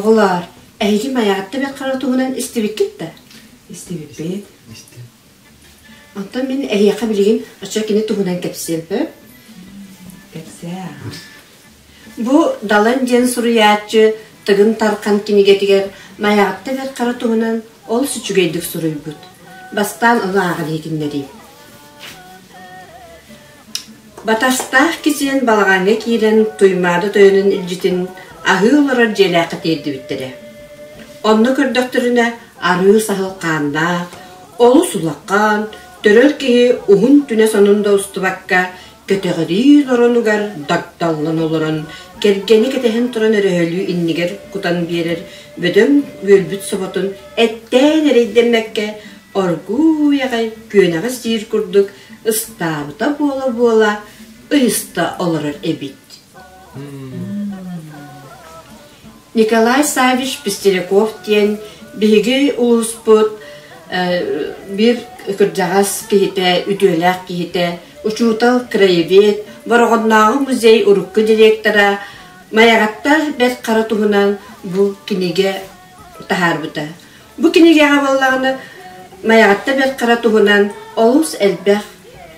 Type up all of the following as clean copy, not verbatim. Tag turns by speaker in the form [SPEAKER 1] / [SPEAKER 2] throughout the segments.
[SPEAKER 1] Oğular, әйгі маяғатты бәк қаратуғынан істебек кетті?
[SPEAKER 2] İstebek beyt.
[SPEAKER 1] Антон мен әйеқа білген açа кені туғынан кәпсем,
[SPEAKER 2] Kepse.
[SPEAKER 1] Бұ далан ден сұруятчы тығын тарқан кенегетігер маяғатты бәк қаратуғынан ол сүчігейдік сұруй бұд. Бастан ұлы ағын екіндері. Батастақ кесен балағанға кейден туймады тойының үлжетін ағылырар желәқы тейді біттірі. Онны көрдіқтіріне арығы сағылқаннақ, олы сулаққан, төрөр кейі ұғын түне сонында ұсты баққа көтеғірі лоронугар дақталын олырын, кергені кетехін тұрын өрөөлі иннігер құтан берер, бөдім өлбіт соботын әттен әрейденмәкке оргуяғай көнағы сир күрдік, ұстабыта бола-бола, ұйыста олырыр әбит. Николай Савич Пестеряков тен биги улуспут bir кыржагас кихите, үтөләк кихите, учутал краевед, Борогоннағы музей урукку директора маягатта бәт каратуһунан бу кинеге тахарбыта. Бу кинегеге баллагыны маягатта бәт каратуһунан олус элбәх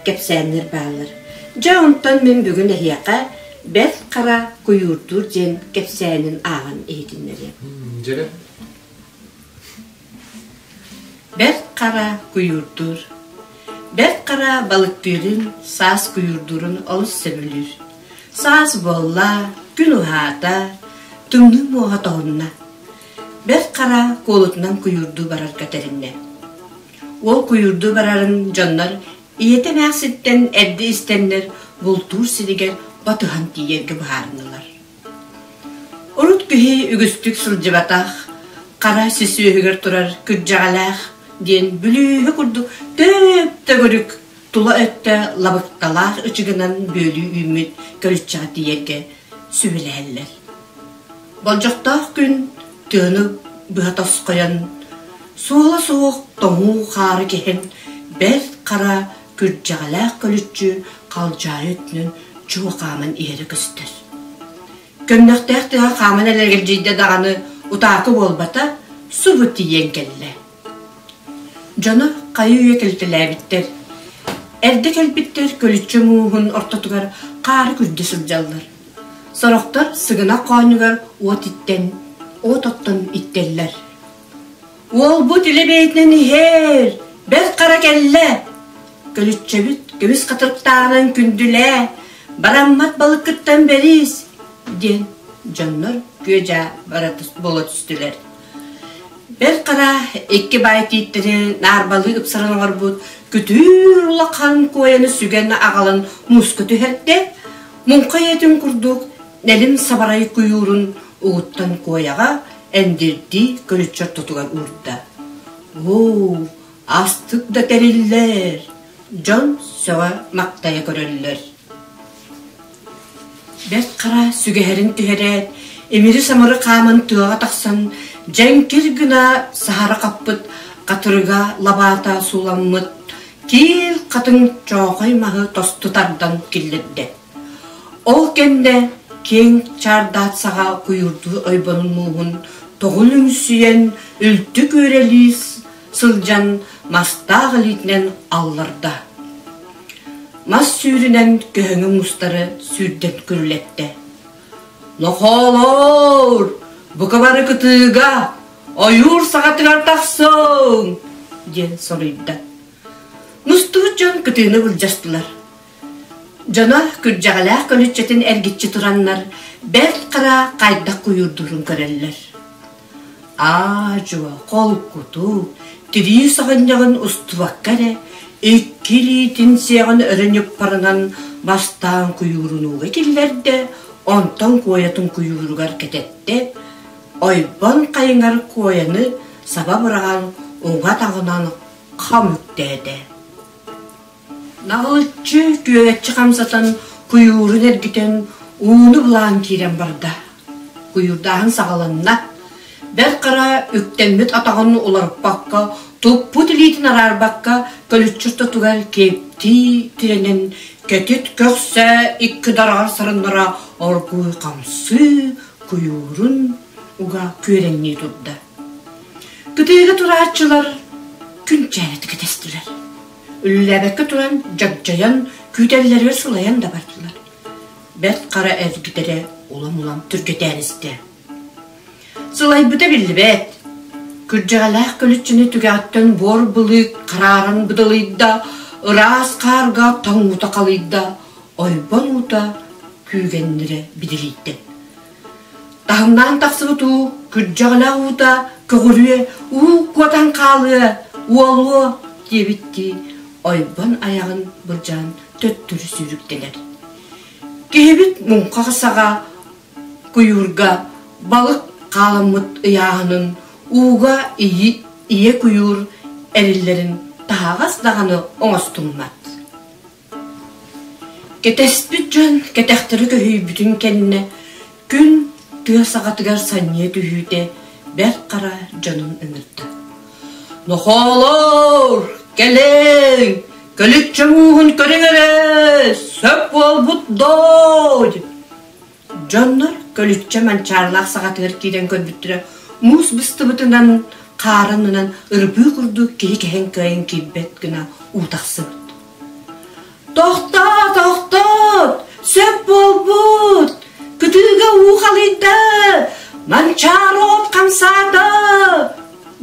[SPEAKER 1] кепсәннер балыр. Жаунтан мен бүгүн эхияка бәт кара куюрдур ден кепсәнин агын эйтиннери.
[SPEAKER 3] Жере?
[SPEAKER 1] Бәт кара куюрдур. Бәт кара балыктырын, сас куюрдурун олус себилир. Сас болла, күн ухата, түмнү моға тоғынна. Бәт кара колутунан куюрду барар катеринне. Ол куюрду барарын жоннар иетен ақсеттен әрді істеннер болтур сиригер батыған тиерге бағарынылар. Орут күхи үгістік сылжыбатақ, қара сесі өгігер тұрар күржағалақ ден бүлігі күрдік төпті көрік тұла өтті лабықталақ үчігінен бөлі үміт көрітчаға тиерге сөйләлілер. Болжақтақ күн түні бұғатас қоян, суыла соғық тоңу қары кехен бәл қара күржағалақ көлітчі қалжай өтінін чуғамын ері күстір. Көмнақтақтыға қамын әлергел жейді дағаны ұтақы болбата су бұтты еңкелі. Жаны қайы үйе келтілі біттер. Әрді кәлбіттер көлітчі мұғын ортатығар қары күрді сылжалылар. Сұрақтар сығына қойнығар от иттен, от оттын иттелілер. Ол бұт үлі бейтінен хер, бәл қара кәлі. Көлітчі бүт көміз қатырықтағынан күнділі, бараммат балық күттен беріз, ден жаннар көжа баратыс бола түстілер. Бәл қара екі байт еттері нарбалы ұпсарынығар бұд, күтір ұлаққан қойаны сүгені ағалын мұз күті әртте, мұңқа етін күрдік, нәлін сабарай күйірін ұғыттан қояға әндерді көлітчер тұтығар ұрды. Оу, астық да тәрелілер, жон сөға мақтая көрелілер. Бәт қара сүгәһәрін түһәрәт, эмири самыры қамын туаға тақсан, жәңкер гына сахара қаппыт, қатырыға лабата суламмыт, кел қатын жоғай мағы тостытардан келдерді. Ол кенде кең чардат саға құйырды ойбанын мұғын, тоғын үңсүйен үлті көреліс, сылжан мастағы литінен алларда. Мас сүйрінен көхіңі мұстары сүрден күрілетті. Нохолор, бұқа бары күтіға, ойыр сағатығар тақсың, ден сорыйды. Мұстығы жон күтіғіні бұлжастылар. Жона күржағалақ көлітчетін әргетчі тұранлар, бәл қара қайдақ құйырдырын көрелілер. Жуа, қол күту, тірі сағынjağın ұстываққары, Эккилитин сеғын өрініп парынан бастан күйірінуға келдерді, онтан қоятын күйірігар кететті, ойбан қайыңар қояны саба бұраған оңға тағынан қам үктеді. Нағылытчы күйетчі қамсатан күйірін әргітен уыны бұлан керен барды. Күйірдағын сағаланна, бәр қара үктенмет атағын оларып баққа, Топпу тілейтін арар баққа көлітчірті тұғар кепті тіренен кетет көксі икі дарағар сарынлара оргуй қамсы, күйірін uga kürenni durda. Gıdıyga turaatçılar gün çayreti gıdestiler. Üllebekke turan cagcayan, kütelleri sulayan da bardılar. Bet kara ezgidere ulam türketen iste. Sılay bıda bildi bet. Kürcağalaq kölüçünü tügağıttın bor bılık, kararın bıdalıydı, ıraz karga taŋuta kalıydı, oyban uta kügenlere bidiliydi. Dağımdan taksıbıtu, kürcağalaq uta, kögürüye, kuatan kalı, uolu diye bitti. Oyban ayağın bırcan töttürü sürükteler. Kehebit munqaqsağa, kuyurga, balık kalımıt ıyağının, uğga iye kuyur erillerin tağas dağını oңostulmat. Ketespit jön ketektiri köhüy bütün kendine, gün tüge sağatıgar saniye tühüde, ber kara canın ınırdı. Noxolor, gelin, kölükçe muğun körüngere, söp ol but doy. Jonlar kölükçe mançarlaq sağatıgar kiden körbüttüre, mus bıstıbıtından, karınından ırbı kurdu kehen kayın kibbet gına utaqsın. Toxtat, söp ol but, kütüge uğalıydı, mançarot kamsadı.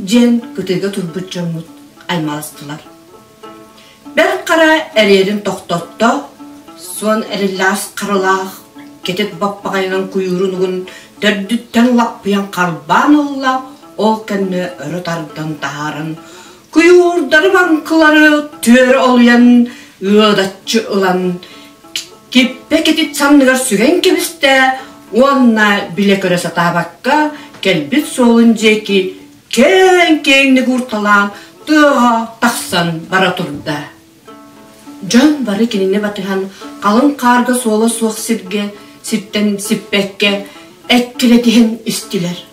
[SPEAKER 1] Jen kütüge turbut jamut aymalastılar. Bir kara ererin toxtattı, son erillas karalaq, ketet bappağayının kuyurunugun dördütten lapıyan karbanılla, ol kenne örü tarıdan taharın, kuyurdarı bankıları tür olayan, ıdatçı olan, kippe ketit sandıgar sügen kebiste, onna bile köre satabakka, kelbit solunca ki, ken kurtalan, tığa taksan bara turda. Can barı kinine batıhan, kalın karga sola soğuk sirten sippekke, ekkiletihin istiler.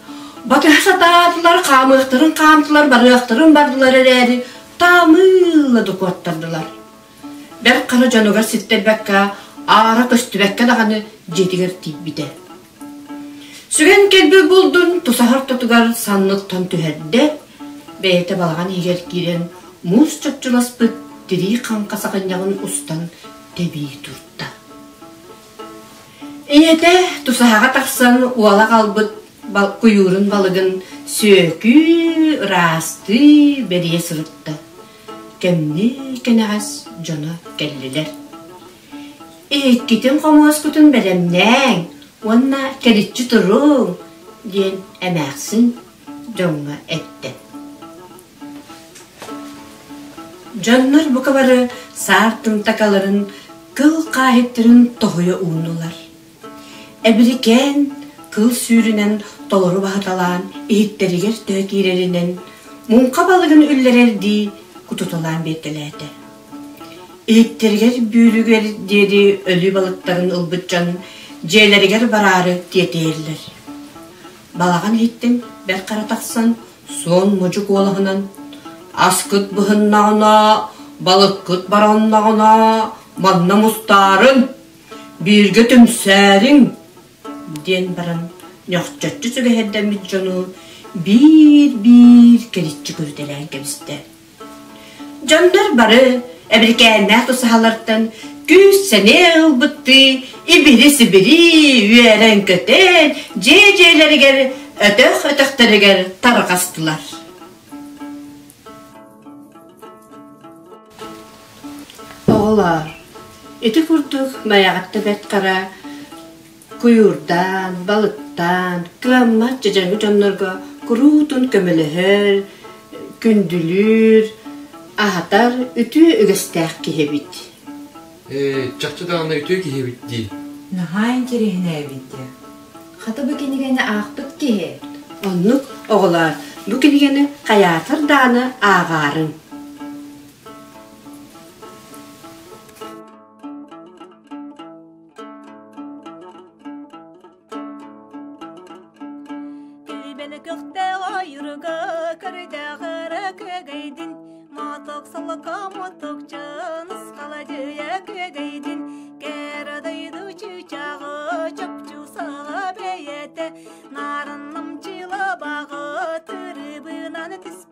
[SPEAKER 1] Batıha satadılar, kamıqtırın kamtılar, barıqtırın bardılar ereri, tamıla dokuattardılar. Bir kara canugar sitterbekke, ağra köstübekke dağını jetiger tibbide. Sügen kelbi buldun, tusahar tutugar sanlıktan tüherde, beyete balağan higer giren, muz çöpçülaspıt, diri kanka sakınyağın ustan tebi turtta. İyete tusahaga taksan uala kalbıt, kuyurun balıgın sökü, rastı, beriye sırıttı. Kemni keneğaz jona kelliler. Gitin komos kutun beremnen, onna keritçi turun, diyen emersin, jona etti. Jonlar bu kabarı sartın takaların, kıl kahitlerin tohuya uğunular. Ebiriken, kıl sürünen doloru bahatalan, ihitteriger tökirerinen, munka balığın üller erdi, kututulan bettelerde. İhitteriger büyülüger dedi ölü balıkların ılbıtcan, ceyleriger bararı diye değerler. Balağın ihittin, ber kara taksan, son mucuk olağınan, askıt bıhınnağına, balık kıt barannağına, manna mustarın, bir götüm sərin, diyen baran, yoxçatçı söge hedden jonu, bir keritçi gördelen kebiste. Jonlar barı, ebirkenler tusahalardan, güz sene ılbıttı, ibirisi biri, üyeren köten, ceylerger, ötök tarıqastılar. Oğlar, eti kurduk mayağatta bet kara, kuyurdan, balıktan, kılammat cacangı canlarga, kurutun kömeleher, kündülür, ahatar, ütü ögestək kihebit.
[SPEAKER 3] Çakçı dağında ütü kihebitti.
[SPEAKER 2] Nahayn kerehine bitti. Hata bu kenigene ağıptık ki.
[SPEAKER 1] Onluk, oğlar, bu kenigene kayatır dağını ağarın.
[SPEAKER 4] Gökte ayrıga kırdağıra kögeydin, matok salaka matok canız kalacıya kögeydin, geradaydı çuçağı çöpçü sağa beyete, narınım түспүт